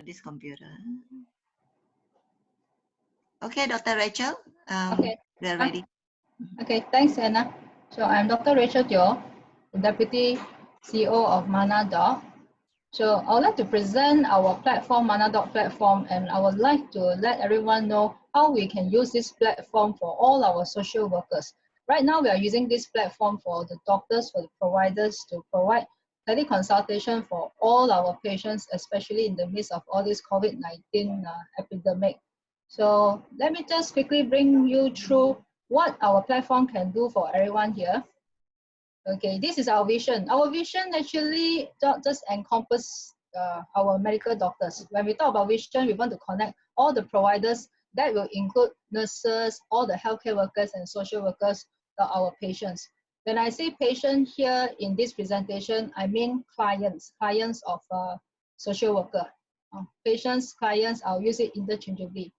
this computer. Okay, Dr. Rachel, Okay. we're ready. Okay, thanks, Anna. So I'm Dr. Rachel Teo, the Deputy CEO of ManaDr. So I would like to present our platform, ManaDr platform, and I would like to let everyone know how we can use this platform for all our social workers. Right now, we are using this platform for the doctors, for the providers to provide teleconsultation for all our patients, especially in the midst of all this COVID-19 epidemic. So let me just quickly bring you through what our platform can do for everyone here. Okay, this is our vision. Our vision actually just encompass our medical doctors. When we talk about vision, we want to connect all the providers. That will include nurses, all the healthcare workers and social workers, our patients. When I say patient here in this presentation, I mean clients of social worker. Patients, clients, I'll use it interchangeably.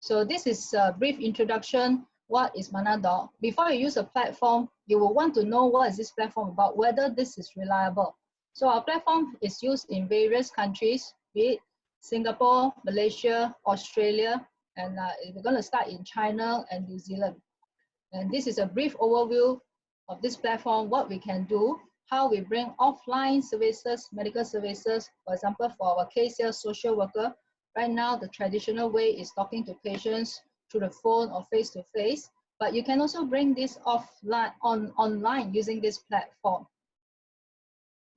So this is a brief introduction. What is ManaDr? Before you use a platform, you will want to know what is this platform about, whether this is reliable. So our platform is used in various countries, be it Singapore, Malaysia, Australia, and we're going to start in China and New Zealand. And this is a brief overview of this platform, what we can do, how we bring offline services, medical services, for example, for our case here, social worker. Right now, the traditional way is talking to patients through the phone or face-to-face, but you can also bring this offline, online using this platform.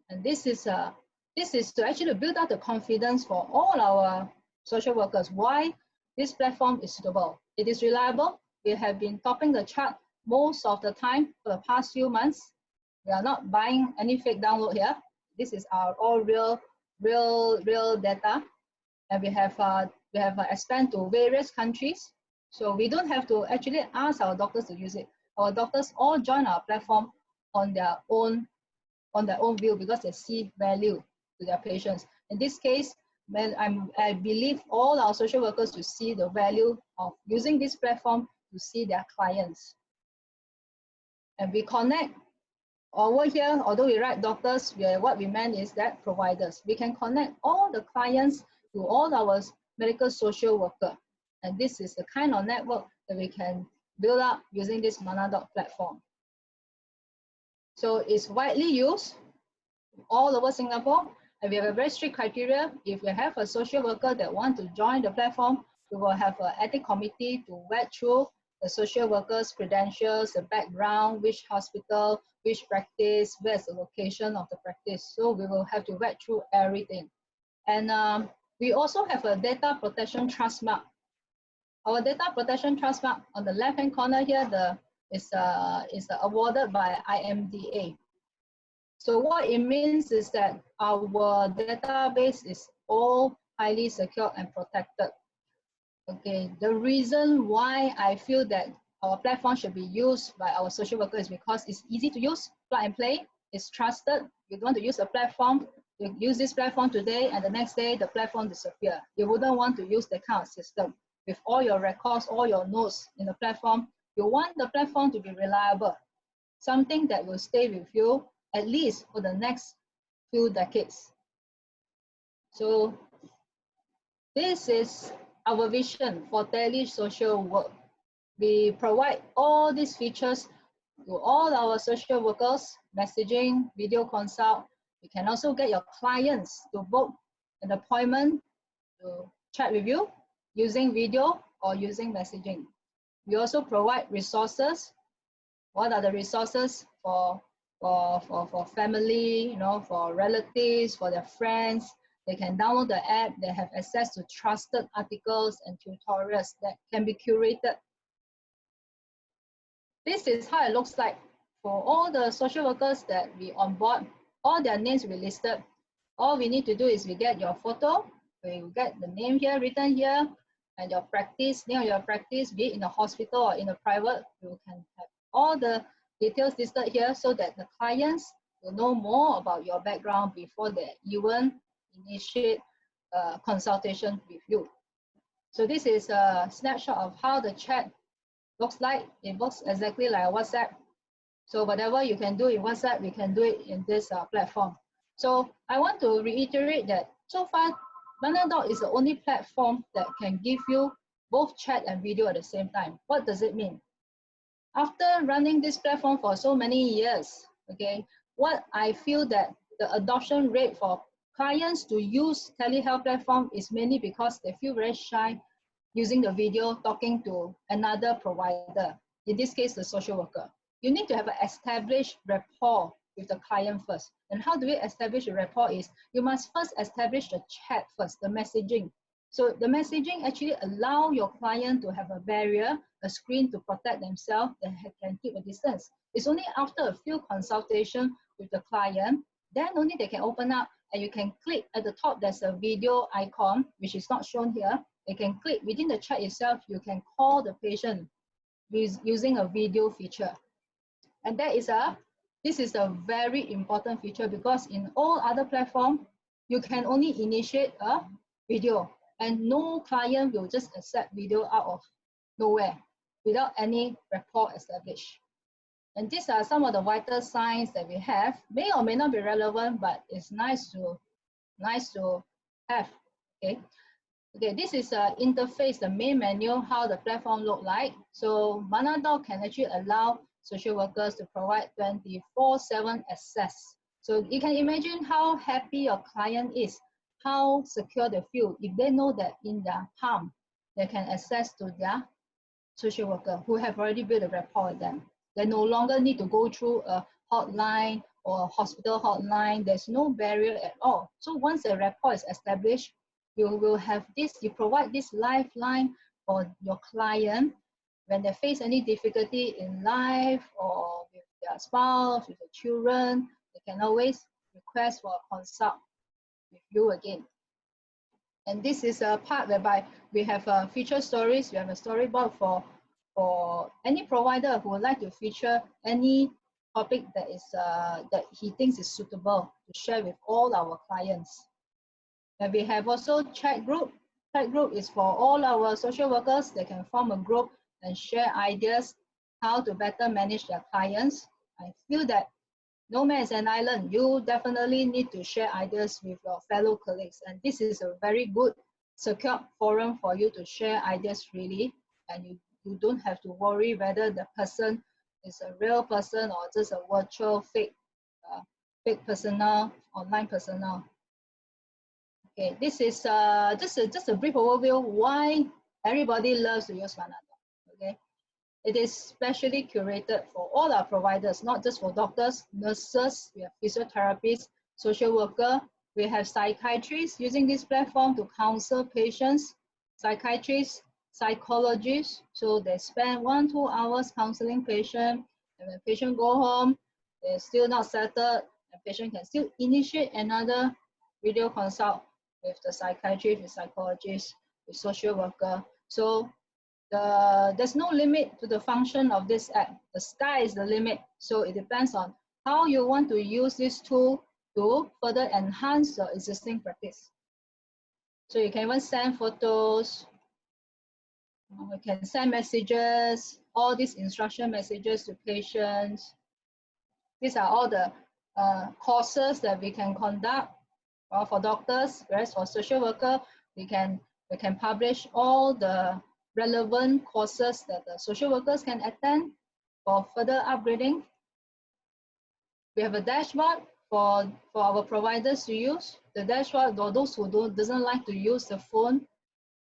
And this is to actually build up the confidence for all our social workers. Why this platform is suitable? It is reliable. We have been topping the chart most of the time for the past few months. We are not buying any fake download here. This is our all real data, and we have expanded to various countries. So we don't have to actually ask our doctors to use it. Our doctors all join our platform on their own view because they see value to their patients. In this case, I believe all our social workers will see the value of using this platform to see their clients. And we connect over here, although we write doctors, what we meant is that providers. We can connect all the clients to all our medical social worker. And this is the kind of network that we can build up using this ManaDr platform. So it's widely used all over Singapore, and we have a very strict criteria. If we have a social worker that want to join the platform, we will have an ethics committee to vet through the social worker's credentials, the background, which hospital, which practice, where's the location of the practice. So we will have to vet through everything. And we also have a data protection trust mark. Our data protection trust mark on the left-hand corner here is awarded by IMDA. So what it means is that our database is all highly secure and protected. Okay, the reason why I feel that our platform should be used by our social workers is because it's easy to use, plug and play, it's trusted. You don't want to use a platform, you use this platform today and the next day the platform disappears. You wouldn't want to use that kind of system. With all your records, all your notes in the platform, you want the platform to be reliable, something that will stay with you at least for the next few decades. So this is our vision for Tele-Social-Work. We provide all these features to all our social workers, messaging, video consult. You can also get your clients to book an appointment to chat with you using video or using messaging. We also provide resources. What are the resources for family, for relatives, for their friends? They can download the app. They have access to trusted articles and tutorials that can be curated. This is how it looks like for all the social workers that we onboard. All their names will be listed. All we need to do is we get your photo, we get the name here, written here, and your practice, name of your practice, be it in a hospital or in a private. You can have all the details listed here so that the clients will know more about your background before they even initiate consultation with you. So this is a snapshot of how the chat looks like. It looks exactly like WhatsApp. So whatever you can do in WhatsApp, we can do it in this platform. So I want to reiterate that so far ManaDr is the only platform that can give you both chat and video at the same time. What does it mean? After running this platform for so many years, okay, what I feel that the adoption rate for clients to use telehealth platform is mainly because they feel very shy using the video talking to another provider, in this case, the social worker. You need to have an established rapport with the client first. And how do we establish a rapport is, you must first establish the chat first, the messaging. So the messaging actually allow your client to have a barrier, a screen to protect themselves, that can keep a distance. It's only after a few consultations with the client, then only they can open up, and you can click at the top, there's a video icon, which is not shown here. You can click within the chat itself, you can call the patient using a video feature. And this is a very important feature, because in all other platforms, you can only initiate a video, and no client will just accept video out of nowhere without any rapport established. And these are some of the vital signs that we have. May or may not be relevant, but it's nice to have. Okay, this is an interface, the main menu, how the platform look like. So ManaDr can actually allow social workers to provide 24/7 access. So you can imagine how happy your client is, how secure they feel if they know that in their palm, they can access to their social worker who have already built a rapport with them. They no longer need to go through a hotline or a hospital hotline. There's no barrier at all. So once the rapport is established, you will have this, you provide this lifeline for your client when they face any difficulty in life or with their spouse, with their children. They can always request for a consult with you again. And this is a part whereby we have feature stories. We have a storyboard for any provider who would like to feature any topic that is that he thinks is suitable to share with all our clients. And we have also chat group. Chat group is for all our social workers. They can form a group and share ideas how to better manage their clients. I feel that no man is an island. You definitely need to share ideas with your fellow colleagues. And this is a very good, secure forum for you to share ideas freely. And you don't have to worry whether the person is a real person or just a virtual fake persona, online persona. Okay, this is just a brief overview why everybody loves to use ManaDr. Okay, it is specially curated for all our providers, not just for doctors, nurses, we have physiotherapists, social worker, we have psychiatrists using this platform to counsel patients, psychiatrists, psychologists, so they spend 1-2 hours counseling patient, and when patient go home, they're still not settled, the patient can still initiate another video consult with the psychiatrist, with psychologist, with social worker. So there's no limit to the function of this app. The sky is the limit. So it depends on how you want to use this tool to further enhance your existing practice. So you can even send photos, you can send messages, all these instruction messages to patients. These are all the courses that we can conduct for doctors, whereas for social worker, we can publish all the relevant courses that the social workers can attend for further upgrading. We have a dashboard for our providers to use. The dashboard, for those who doesn't like to use the phone,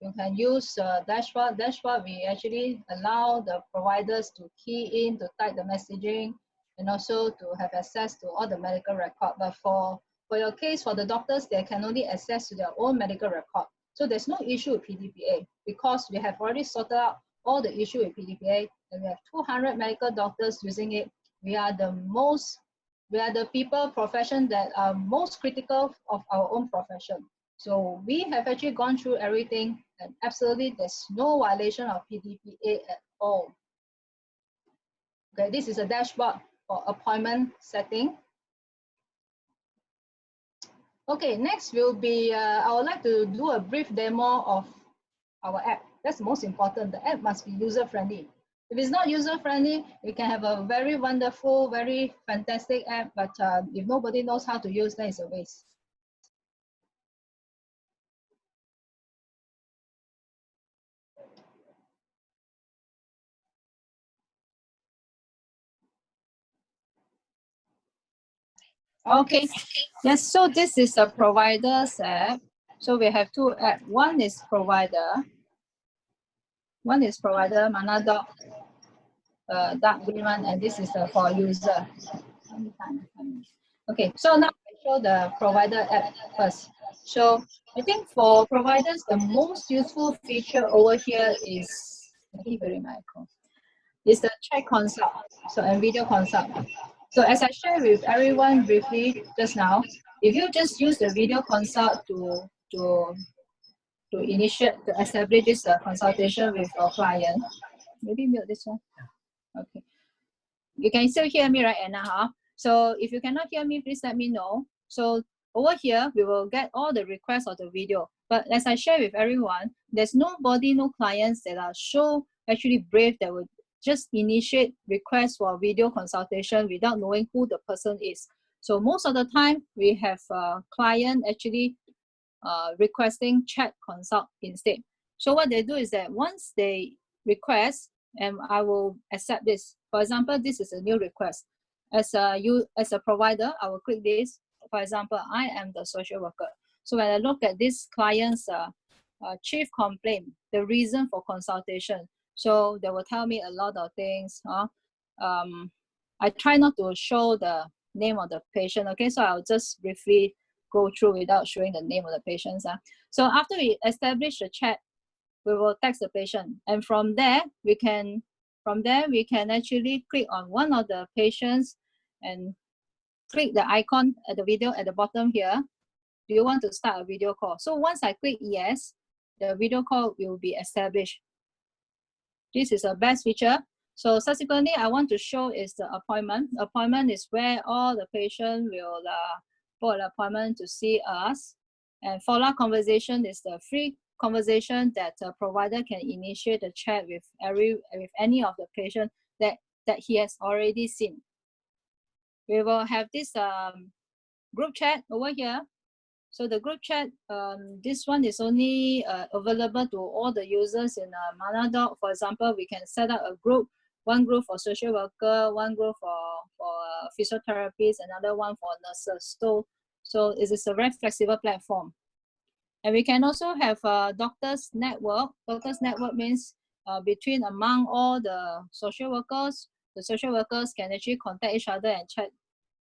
you can use dashboard. Dashboard, we actually allow the providers to key in, to type the messaging, and also to have access to all the medical record. But for your case, for the doctors, they can only access to their own medical record. So there's no issue with PDPA because we have already sorted out all the issue with PDPA, and we have 200 medical doctors using it. We are the people profession that are most critical of our own profession. So we have actually gone through everything, and absolutely there's no violation of PDPA at all. Okay, this is a dashboard for appointment setting. Okay, next will be, I would like to do a brief demo of our app. That's most important. The app must be user-friendly. If it's not user-friendly, you can have a very wonderful, very fantastic app, but if nobody knows how to use, then it's a waste. Okay. Yes, so this is a provider's app. So we have two apps. One is provider, ManaDr dark green one, and this is for user. Okay, so now I show the provider app first. So I think for providers, the most useful feature over here is, is the chat consult, so and video consult. So as I shared with everyone briefly just now, if you just use the video consult to establish this consultation with your client, maybe mute this one. Okay. You can still hear me, right, Anna? Huh? So if you cannot hear me, please let me know. So over here, we will get all the requests of the video. But as I share with everyone, there's nobody, no clients that are so actually brave that would just initiate requests for video consultation without knowing who the person is. So most of the time, we have a client actually requesting chat consult instead. So what they do is that once they request, and I will accept this. For example, this is a new request. As a provider, I will click this. For example, I am the social worker. So when I look at this client's chief complaint, the reason for consultation, so they will tell me a lot of things. I try not to show the name of the patient. Okay, so I'll just briefly go through without showing the name of the patients. So after we establish the chat, we will text the patient, and from there we can actually click on one of the patients and click the icon at the video at the bottom here. Do you want to start a video call? So once I click yes, the video call will be established. This is a best feature. So subsequently, I want to show is the appointment. Appointment is where all the patient will book an appointment to see us. And follow-up conversation is the free conversation that a provider can initiate a chat with any of the patient that he has already seen. We will have this group chat over here. So the group chat, this one is only available to all the users in ManaDr. For example, we can set up a group, one group for social worker, one group for physiotherapists, another one for nurses. So it is a very flexible platform. And we can also have a doctors network. Doctors network means among all the social workers can actually contact each other and chat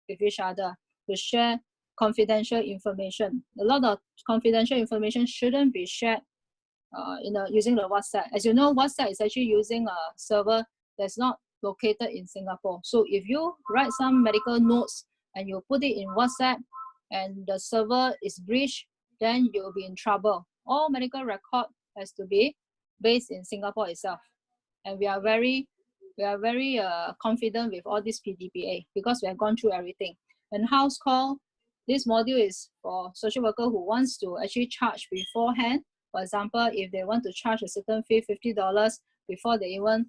with each other to share confidential information. A lot of confidential information shouldn't be shared using the WhatsApp. As you know, WhatsApp is actually using a server that's not located in Singapore. So if you write some medical notes and you put it in WhatsApp and the server is breached, then you'll be in trouble. All medical record has to be based in Singapore itself. And we are very confident with all this PDPA because we have gone through everything. And house call, this module is for social worker who wants to actually charge beforehand. For example, if they want to charge a certain fee, $50, before they even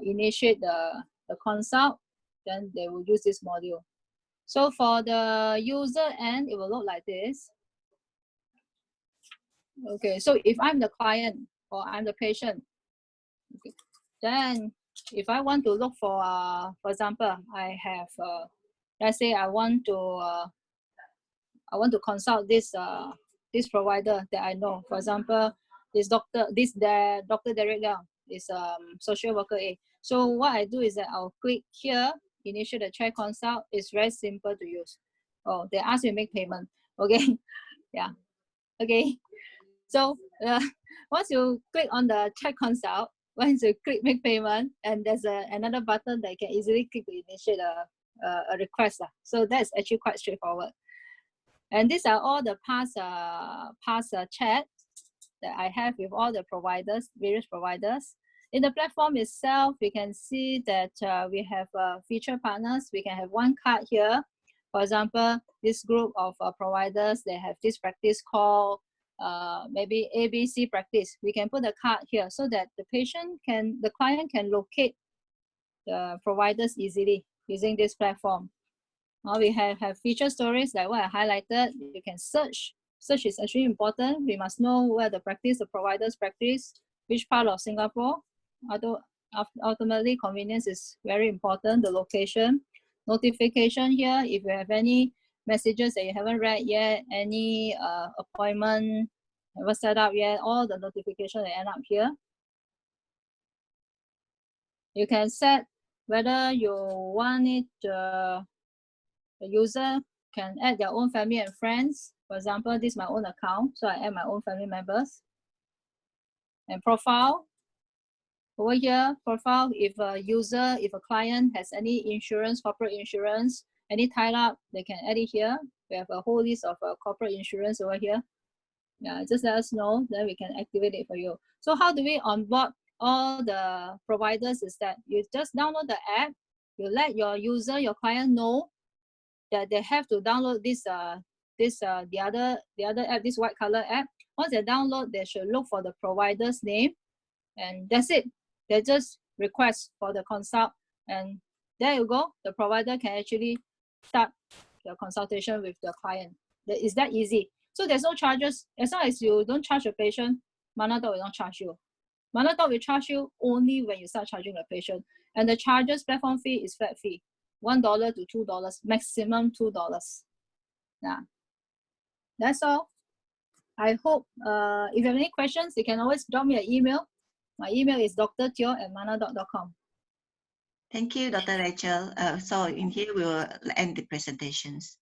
initiate the consult, then they will use this module. So for the user end, it will look like this. Okay, so if I'm the client or I'm the patient, okay, then if I want to look for example, I have let's say I want to consult this this provider that I know. For example, Dr. Derek Liang is social worker A. So what I do is that I'll click here, initiate the chat consult. It's very simple to use. Oh, they ask you to make payment. Okay, yeah, okay. So once you click on the chat consult, once you click make payment, and there's another button that you can easily click to initiate a request. So that's actually quite straightforward. And these are all the past chat that I have with all the providers, various providers. In the platform itself, we can see that we have feature partners. We can have one card here. For example, this group of providers, they have this practice called maybe ABC practice. We can put a card here so that the client can locate the providers easily using this platform. Now we have feature stories like what I highlighted. You can search. Search is actually important. We must know where the providers practice, which part of Singapore. Ultimately, convenience is very important, the location. Notification here, if you have any messages that you haven't read yet, any appointment never set up yet, all the notifications that end up here. You can set whether you want it, the user can add their own family and friends. For example, this is my own account, so I add my own family members. And profile, over here, profile, if a user, if a client has any insurance, corporate insurance, any tied up, they can add it here. We have a whole list of corporate insurance over here. Yeah, just let us know, then we can activate it for you. So how do we onboard all the providers is that you just download the app, you let your user, your client know that they have to download this the other app, this white color app. Once they download, they should look for the provider's name, and that's it. They just request for the consult, and there you go. The provider can actually start your consultation with the client. It's that easy. So there's no charges. As long as you don't charge the patient, ManaDr will not charge you. ManaDr will charge you only when you start charging the patient. And the charges, platform fee is flat fee. $1 to $2, maximum $2. Yeah, that's all. I hope if you have any questions, you can always drop me an email. My email is drteo@manadr.com. Thank you, Dr. Rachel. So in here we will end the presentations.